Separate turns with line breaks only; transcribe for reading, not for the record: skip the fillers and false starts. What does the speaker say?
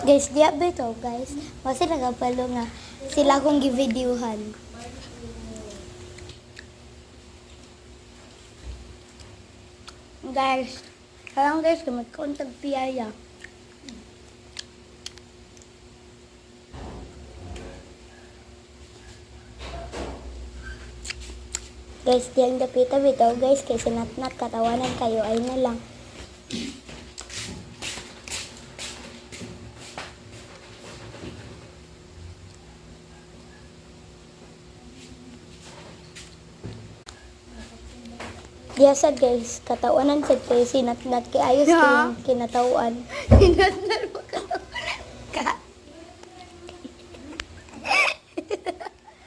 Guys, diya bitaw guys. Kasi nagapalo nga sila akong givideohan. Guys, parang guys, magkontag piyaya. Guys, diyang dapita bitaw guys, kay sinatnat katawanan kayo ay na lang. Diyasad guys, katawanan sad kay sinatnat kay ayos kay kinatawan.
Sinatnat